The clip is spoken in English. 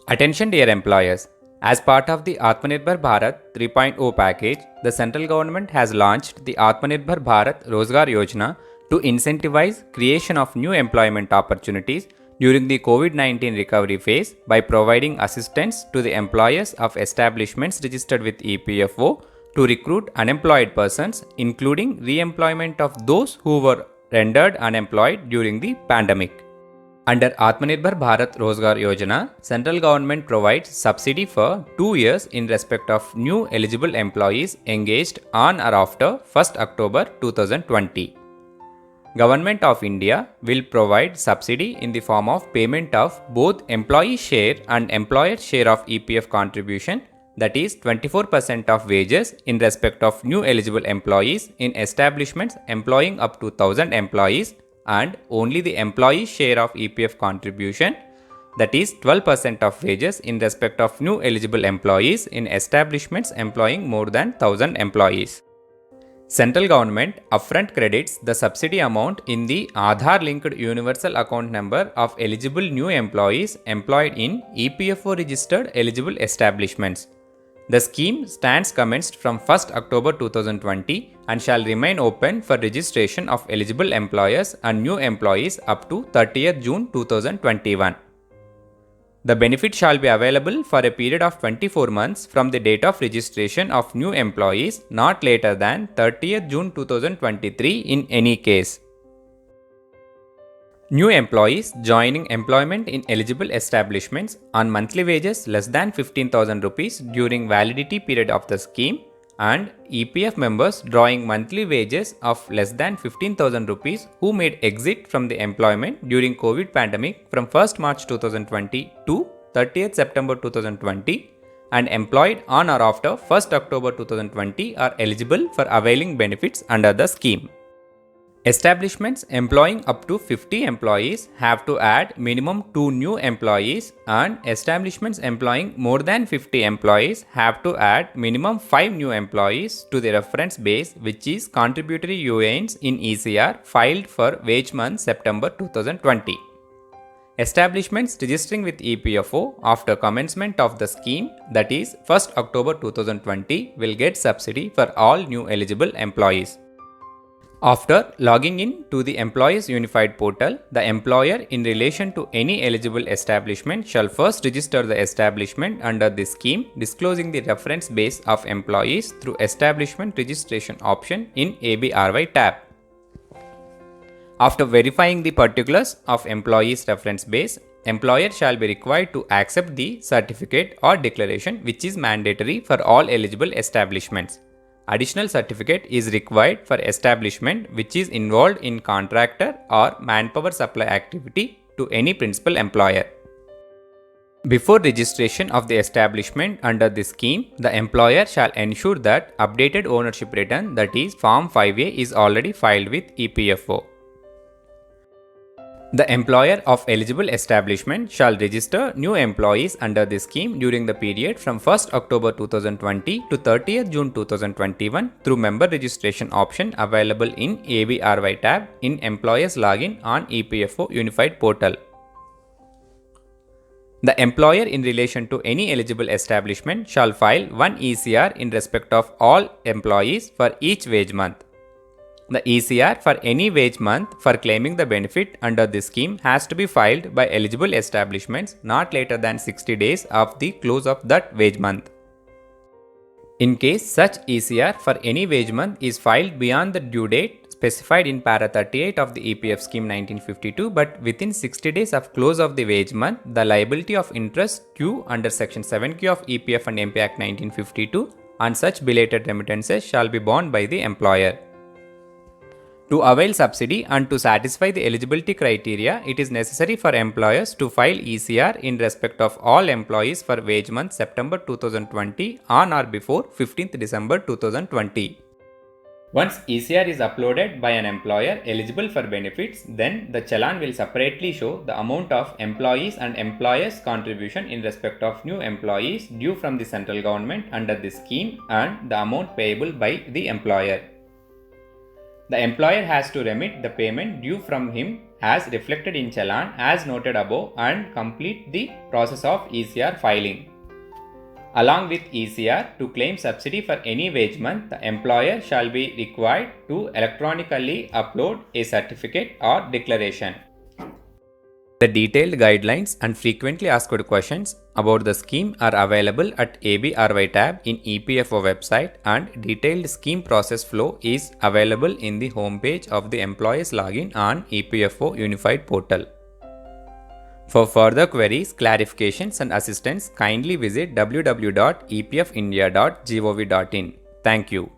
Attention dear employers, as part of the Atmanirbhar Bharat 3.0 package, the central government has launched the Atmanirbhar Bharat Rozgar Yojana to incentivize creation of new employment opportunities during the COVID-19 recovery phase by providing assistance to the employers of establishments registered with EPFO to recruit unemployed persons, including re-employment of those who were rendered unemployed during the pandemic. Under Atmanirbhar Bharat Rozgar Yojana, central government provides subsidy for 2 years in respect of new eligible employees engaged on or after 1st October 2020. Government of India will provide subsidy in the form of payment of both employee share and employer share of EPF contribution, that is 24% of wages in respect of new eligible employees in establishments employing up to 1000 employees, and only the employee share of EPF contribution, that is 12% of wages in respect of new eligible employees in establishments employing more than 1000 employees. Central government upfront credits the subsidy amount in the Aadhaar linked universal account number of eligible new employees employed in EPFO registered eligible establishments. The scheme stands commenced from 1st October 2020 and shall remain open for registration of eligible employers and new employees up to 30th June 2021. The benefit shall be available for a period of 24 months from the date of registration of new employees, not later than 30th June 2023 in any case. New employees joining employment in eligible establishments on monthly wages less than 15,000 rupees during validity period of the scheme, and EPF members drawing monthly wages of less than 15,000 rupees who made exit from the employment during COVID pandemic from 1st March 2020 to 30th September 2020 and employed on or after 1st October 2020 are eligible for availing benefits under the scheme. Establishments employing up to 50 employees have to add minimum 2 new employees, and establishments employing more than 50 employees have to add minimum 5 new employees to the reference base, which is contributory UANs in ECR filed for wage month September 2020. Establishments registering with EPFO after commencement of the scheme, that is 1st October 2020, will get subsidy for all new eligible employees. After logging in to the Employees Unified Portal, the employer in relation to any eligible establishment shall first register the establishment under this scheme, disclosing the reference base of employees through Establishment Registration option in ABRY tab. After verifying the particulars of employees reference base, employer shall be required to accept the certificate or declaration, which is mandatory for all eligible establishments. Additional certificate is required for establishment which is involved in contractor or manpower supply activity to any principal employer. Before registration of the establishment under this scheme, the employer shall ensure that updated ownership return, that is Form 5A, is already filed with EPFO. The employer of eligible establishment shall register new employees under this scheme during the period from 1st October 2020 to 30th June 2021 through member registration option available in ABRY tab in Employers Login on EPFO Unified Portal. The employer in relation to any eligible establishment shall file one ECR in respect of all employees for each wage month. The ECR for any wage month for claiming the benefit under this scheme has to be filed by eligible establishments not later than 60 days of the close of that wage month. In case such ECR for any wage month is filed beyond the due date specified in para 38 of the EPF scheme 1952 but within 60 days of close of the wage month, the liability of interest due under section 7Q of EPF and MP Act 1952 on such belated remittances shall be borne by the employer. To avail subsidy and to satisfy the eligibility criteria, it is necessary for employers to file ECR in respect of all employees for wage month September 2020 on or before 15th December 2020. Once ECR is uploaded by an employer eligible for benefits, then the challan will separately show the amount of employees and employers' contribution in respect of new employees due from the central government under this scheme and the amount payable by the employer. The employer has to remit the payment due from him as reflected in challan as noted above and complete the process of ECR filing. Along with ECR, to claim subsidy for any wage month, the employer shall be required to electronically upload a certificate or declaration. The detailed guidelines and frequently asked questions about the scheme are available at ABRY tab in EPFO website, and detailed scheme process flow is available in the homepage of the employee's login on EPFO Unified Portal. For further queries, clarifications and assistance, kindly visit www.epfindia.gov.in. Thank you.